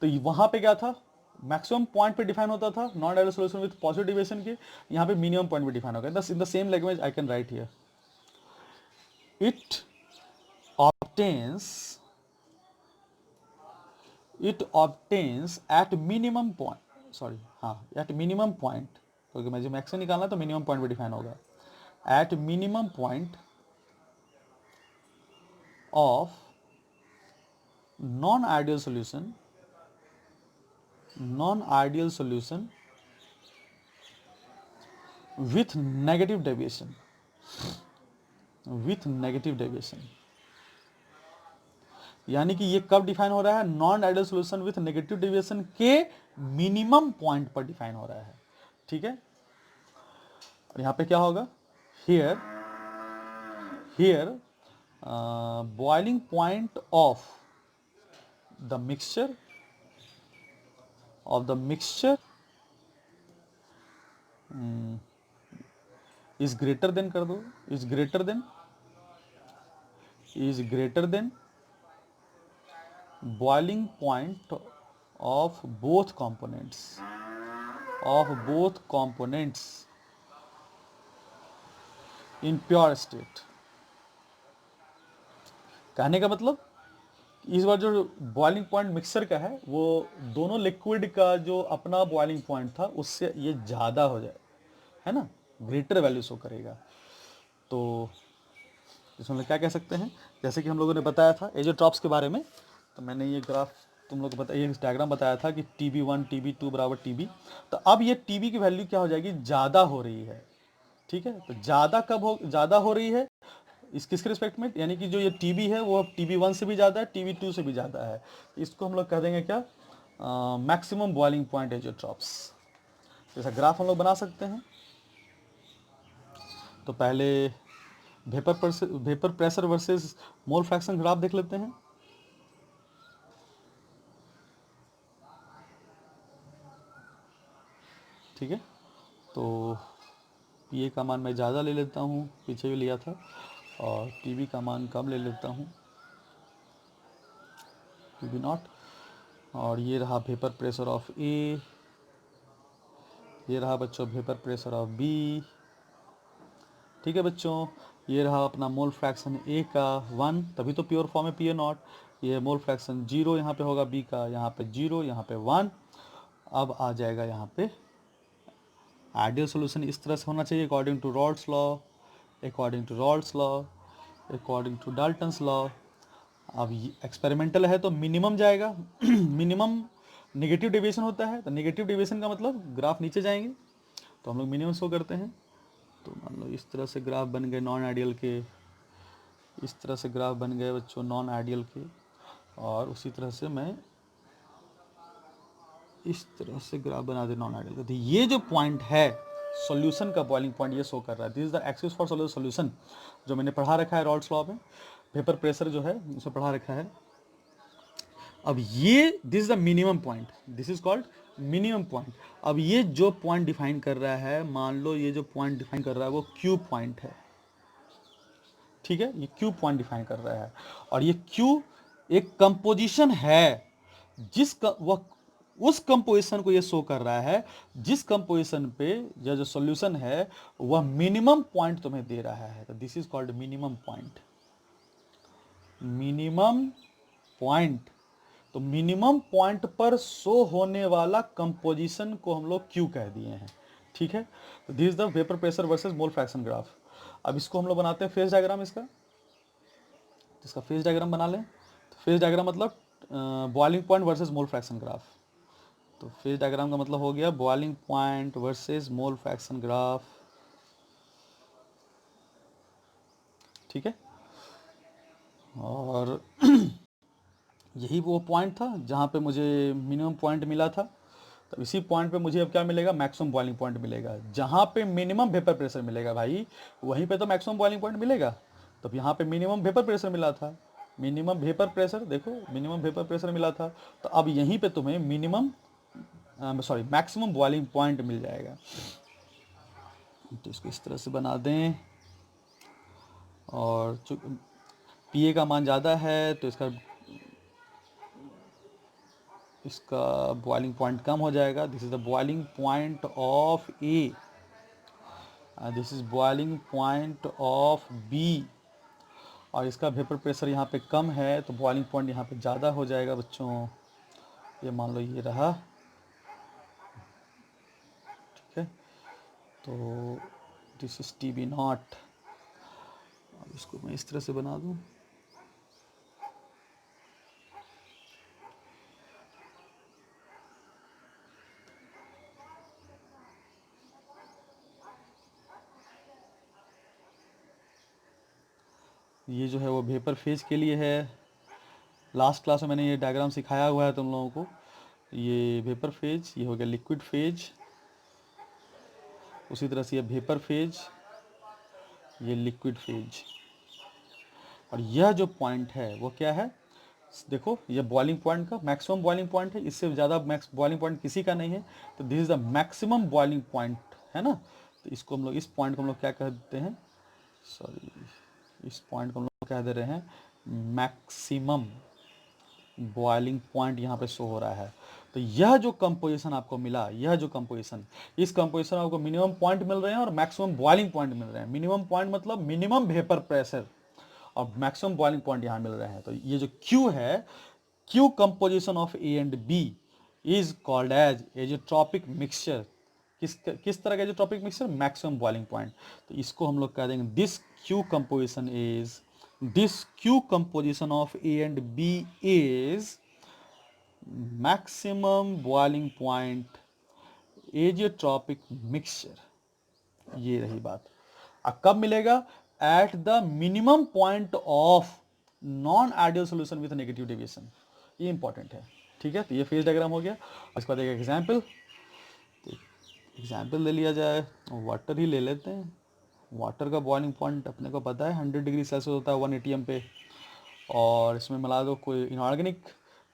तो वहां पे क्या था, मैक्सिमम पॉइंट पे डिफाइन होता था non ideal solution with positive deviation के, यहाँ पे मिनिमम पॉइंट पे डिफाइन होगा। In the same language I can write here, it obtains at minimum point, sorry हाँ, एट मिनिमम पॉइंट, क्योंकि मुझे मैक्सिमम निकालना तो मिनिमम पॉइंट पे डिफाइन होगा, at minimum point of non ideal solution with negative deviation, यानी कि ये कब डिफाइन हो रहा है, non ideal solution with negative deviation के मिनिमम पॉइंट पर डिफाइन हो रहा है। ठीक है, और यहां पे क्या होगा, here boiling point of the mixture is greater than, कर दो, is greater than boiling point of both components in pure state। कहने का मतलब इस बार जो बॉइलिंग पॉइंट मिक्सर का है वो दोनों लिक्विड का जो अपना बॉइलिंग पॉइंट था उससे ये ज़्यादा हो जाए, है ना, ग्रेटर वैल्यू शो करेगा। तो इसमें क्या कह सकते हैं, जैसे कि हम लोगों ने बताया था एजेट्रॉप्स के बारे में, तो मैंने ये ग्राफ तुम लोग को ये डायग्राम बताया था कि TB1 TB2 बराबर TB। तो अब ये TB की वैल्यू क्या हो जाएगी, ज़्यादा हो रही है। ठीक है, तो ज़्यादा हो रही है किसके रिस्पेक्ट में, यानी कि जो ये TB है वो अब TB1 से भी ज़्यादा है, TB2 से भी ज़्यादा है। इसको हम लोग कह देंगे क्या, मैक्सिमम बॉइलिंग पॉइंट एजेट्रॉप्स। जैसा ग्राफ हम लोग बना सकते हैं, तो पहले vapour pressure versus mole fraction graph देख लेते हैं। ठीक है, तो PA का मान मैं ज़्यादा ले लेता हूँ, पीछे भी लिया था, और TB का मान कम ले लेता हूँ, TB नॉट। और ये रहा वेपर प्रेशर ऑफ ए, ये रहा बच्चों वेपर प्रेशर ऑफ बी। ठीक है बच्चों, ये रहा अपना मोल फ्रैक्शन ए का 1, तभी तो प्योर फॉर्म है पी ए नॉट। ये मोल फ्रैक्शन 0 यहाँ पे होगा बी का, यहाँ पे 0, यहाँ पे 1। अब आ जाएगा यहाँ पे आइडियल सॉल्यूशन इस तरह से होना चाहिए according to Raoult's law, according to Raoult's law, according to Dalton's law. अब एक्सपेरिमेंटल है तो मिनिमम जाएगा मिनिमम नेगेटिव डेविएशन होता है, तो नेगेटिव डेविएशन का मतलब ग्राफ नीचे जाएंगे, तो हम लोग मिनिमम शो करते हैं। तो मान लो इस तरह से ग्राफ बन गए नॉन आइडियल के, इस तरह से ग्राफ बन गए बच्चों नॉन आइडियल के, और उसी तरह से मैं इस तरह से ग्राफ बना दे नॉन आइडियल का। तो ये जो पॉइंट है सॉल्यूशन का बॉइलिंग पॉइंट ये शो कर रहा है, this is the axis for solution, जो मैंने पढ़ा रखा है रॉल्स लॉ में, वेपर प्रेशर जो है उसे पढ़ा रखा है। अब ये this is the minimum point, this is called minimum point. अब ये जो पॉइंट डिफाइन कर रहा है, मान लो ये जो पॉइंट डिफाइन कर रहा है वो क्यू पॉइंट है, ठीक है, ये क्यू पॉइंट डिफाइन कर रहा है। और ये क्यू एक कंपोजिशन है, वह उस कंपोजिशन को ये शो कर रहा है जिस कंपोजिशन पे जो सॉल्यूशन है वह मिनिमम पॉइंट तुम्हें दे रहा है। तो this is called minimum point, minimum point. तो मिनिमम पॉइंट पर शो होने वाला कंपोजिशन को हम लोग क्यू कह दिए हैं, ठीक है। तो this is the vapour pressure versus mole fraction graph. अब इसको हम लोग बनाते हैं फेज डायग्राम इसका फेज डायग्राम बना लें। तो फेज डायग्राम मतलब boiling point versus mole fraction graph. तो फेज डायग्राम का मतलब हो गया boiling point versus mole fraction graph, ठीक है। और यही वो पॉइंट था जहाँ पे मुझे मिनिमम पॉइंट मिला था। तो इसी पॉइंट पे मुझे अब क्या मिलेगा, मैक्सिमम बॉइलिंग पॉइंट मिलेगा। जहाँ पे मिनिमम वेपर प्रेशर मिलेगा भाई, वहीं पे तो मैक्सिमम बॉइलिंग पॉइंट मिलेगा। तो यहाँ पे मिनिमम वेपर प्रेशर मिला था, मिनिमम वेपर प्रेशर देखो, मिनिमम वेपर प्रेशर मिला था। तो अब यहीं पे तुम्हें मैक्सिमम बॉइलिंग पॉइंट मिल जाएगा। तो इसको इस तरह से बना दें, और पी ए का मान ज़्यादा है तो इसका बॉइलिंग पॉइंट कम हो जाएगा। This is the boiling point of A, this is boiling point of B, और इसका वेपर प्रेशर यहाँ पे कम है तो बॉइलिंग पॉइंट यहाँ पे ज़्यादा हो जाएगा बच्चों। ये मान लो ये रहा, ठीक है। तो this is T B naught. अब इसको मैं इस तरह से बना दूँ, ये जो है वो वेपर फेज के लिए है। लास्ट क्लास में मैंने ये डायग्राम सिखाया हुआ है तुम लोगों को। ये वेपर फेज, ये हो गया लिक्विड फेज, उसी तरह से ये वेपर फेज, ये लिक्विड फेज। और यह जो पॉइंट है वो क्या है, देखो ये बॉइलिंग पॉइंट का मैक्सिमम बॉइलिंग पॉइंट है, इससे ज़्यादा मैक्स बॉइलिंग पॉइंट किसी का नहीं है। तो this is the maximum boiling point, है ना। तो इसको हम लोग, इस पॉइंट को हम लोग क्या कहते हैं, सॉरी, इस पॉइंट को हम लोग कह दे रहे हैं मैक्सिमम बॉइलिंग पॉइंट। यहाँ पे शो हो रहा है। तो यह जो कंपोजिशन आपको मिला, यह जो कंपोजिशन, इस कंपोजिशन में आपको मिनिमम पॉइंट मिल रहे हैं और मैक्सिमम बॉइलिंग पॉइंट मिल रहे हैं। मिनिमम पॉइंट मतलब मिनिमम वेपर प्रेशर, और मैक्सिमम बॉइलिंग पॉइंट यहाँ मिल रहे हैं। तो ये जो Q है, Q composition of A and B is called as azeotropic mixture. किस तरह का azeotropic mixture, maximum boiling point. तो इसको हम लोग कह देंगे this Q composition of A and B is maximum boiling point azeotropic mixture. ये रही बात। अब कब मिलेगा, at the minimum point of non ideal solution with negative deviation. ये इंपॉर्टेंट है, ठीक है। तो ये फेज डायग्राम हो गया। उसके बाद एक एग्जाम्पल, एग्जाम्पल ले लिया जाए, वाटर ही ले लेते हैं। वाटर का बॉइलिंग पॉइंट अपने को पता है 100 डिग्री सेल्सियस होता है 180 एम पे, और इसमें मिला दो कोई इनऑर्गेनिक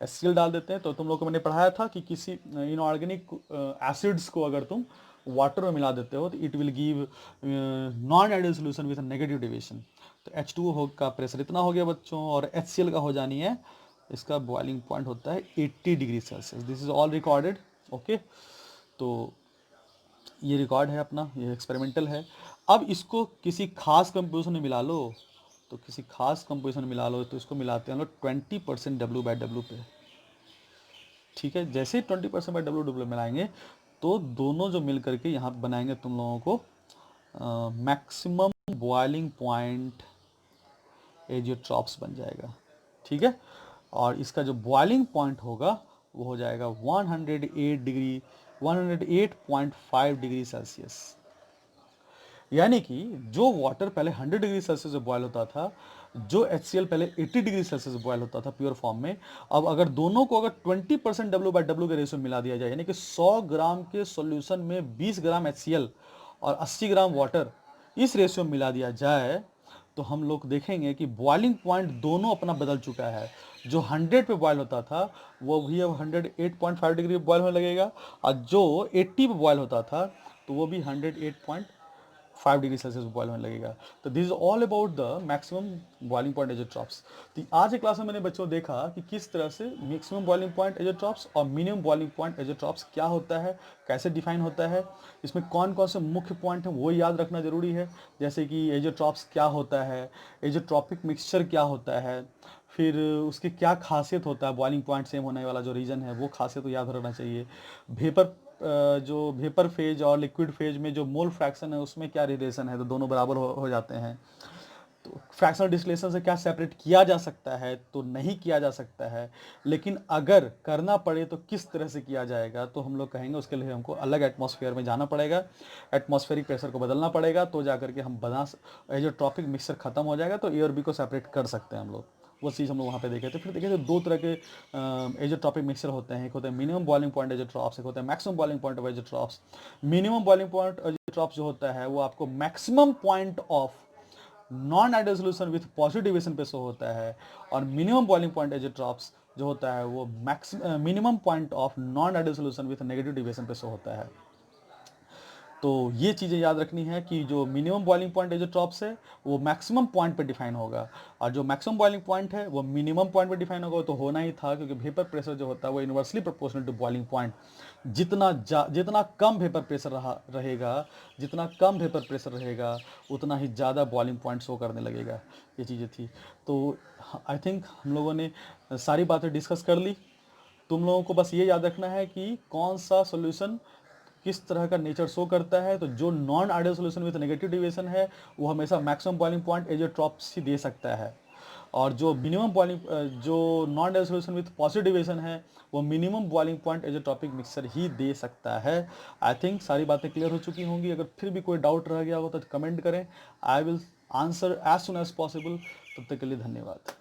HCl डाल देते हैं। तो तुम लोग को मैंने पढ़ाया था कि किसी इनऑर्गेनिक एसिड्स को अगर तुम वाटर में मिला देते हो तो it will give non ideal solution with negative deviation. तो H2O का प्रेशर इतना हो गया बच्चों, और HCl का हो जानी है इसका बॉइलिंग पॉइंट होता है 80 degree Celsius. This is all recorded. Okay, तो ये रिकॉर्ड है अपना, ये एक्सपेरिमेंटल है। अब इसको किसी खास कंपोजिशन में मिला लो, तो किसी खास कंपोजिशन में मिला लो, तो इसको मिलाते हैं हम लोग 20% W/W पे। ठीक है, जैसे ही 20% बाई W मिलाएंगे तो दोनों जो मिल करके यहाँ बनाएंगे तुम लोगों को मैक्सिमम बॉइलिंग पॉइंट एजियोट्रॉप्स बन जाएगा। ठीक है, और इसका जो बॉइलिंग पॉइंट होगा वो हो जाएगा 108.5 डिग्री सेल्सियस। यानी कि जो वाटर पहले 100 डिग्री सेल्सियस से बॉयल होता था, जो HCl पहले 80 डिग्री सेल्सियस से बॉयल होता था प्योर फॉर्म में, अब अगर दोनों को अगर 20% W/W के रेशियो मिला दिया जाए, यानी कि 100 ग्राम के सॉल्यूशन में 20 ग्राम HCl और 80 ग्राम वाटर, इस रेशियो में मिला दिया जाए, तो हम लोग देखेंगे कि बॉइलिंग पॉइंट दोनों अपना बदल चुका है। जो 100 पे बॉयल होता था वो भी अब 108.5 डिग्री पे बॉयल होने लगेगा, और जो 80 पे बॉयल होता था तो वो भी 108.5 डिग्री सेल्सियस बॉयल होने लगेगा। तो this is all about the maximum boiling point azeotropes. तो आज के क्लास में मैंने बच्चों देखा कि किस तरह से मैक्सिमम बॉइलिंग पॉइंट एजियोट्रॉप्स और मिनिमम बॉइलिंग पॉइंट एजियोट्रॉप्स क्या होता है, कैसे डिफाइन होता है, इसमें कौन कौन से मुख्य पॉइंट हैं वो याद रखना जरूरी है। जैसे कि एजियोट्रॉप्स क्या होता है, एजियोट्रॉपिक मिक्सचर क्या होता है, फिर उसकी क्या खासियत होता है, बॉइलिंग पॉइंट सेम होने वाला जो रीजन है वो खासियत तो याद रखना चाहिए। वेपर जो वेपर फेज और लिक्विड फेज में जो मोल फ्रैक्शन है उसमें क्या रिलेशन है, तो दोनों बराबर हो जाते हैं। तो फ्रैक्शनल डिस्टिलेशन से क्या सेपरेट किया जा सकता है, तो नहीं किया जा सकता है, लेकिन अगर करना पड़े तो किस तरह से किया जाएगा, तो हम लोग कहेंगे उसके लिए हमको अलग एटमॉस्फेयर में जाना पड़ेगा, एटमॉस्फेरिक प्रेशर को बदलना पड़ेगा, तो जाकर के हम जो ट्रॉपिक मिक्सचर खत्म हो जाएगा तो ए और बी को सेपरेट कर सकते हैं हम लोग। वो चीज़ हम लोग वहाँ पे देखे थे। फिर देखे थे दो तरह के एजोट्रॉपिक मिक्सचर होते हैं, एक होता है मिनिमम बॉइलिंग पॉइंट एजोट्रॉप्स, एक होता है maximum boiling point of azeotropes. Minimum boiling point azeotropes जो होता है वो आपको maximum point of non ideal solution with positive deviation पे शो होता है, और मिनिमम बॉइलिंग पॉइंट एजियोट्रॉप्स जो होता है वो minimum point of non ideal solution with negative deviation पे शो होता है। तो ये चीज़ें याद रखनी है कि जो मिनिमम बॉइलिंग पॉइंट एजियोट्रॉप्स है वो मैक्सिमम पॉइंट पे डिफाइन होगा, और जो मैक्सिमम बॉइलिंग पॉइंट है वो मिनिमम पॉइंट पे डिफाइन होगा। तो होना ही था, क्योंकि वेपर प्रेशर जो होता है वो inversely proportional to boiling point. जितना कम वेपर प्रेशर रहेगा, जितना कम वेपर प्रेशर रहेगा उतना ही ज़्यादा बॉइलिंग पॉइंट शो करने लगेगा। ये चीज़ें थी। तो आई थिंक हम लोगों ने सारी बातें डिस्कस कर ली। तुम लोगों को बस ये याद रखना है कि कौन सा सोल्यूशन किस तरह का नेचर शो करता है। तो जो non ideal solution with negative deviation है वो हमेशा मैक्सिमम बॉइलिंग पॉइंट एजियोट्रॉप्स ही दे सकता है, और जो मिनिमम बॉइलिंग जो non ideal solution with positive deviation है वो minimum boiling point azeotropic mixture ही दे सकता है। आई थिंक सारी बातें क्लियर हो चुकी होंगी। अगर फिर भी कोई डाउट रह गया हो तो कमेंट करें, I will answer as soon as possible. तब तक के लिए धन्यवाद।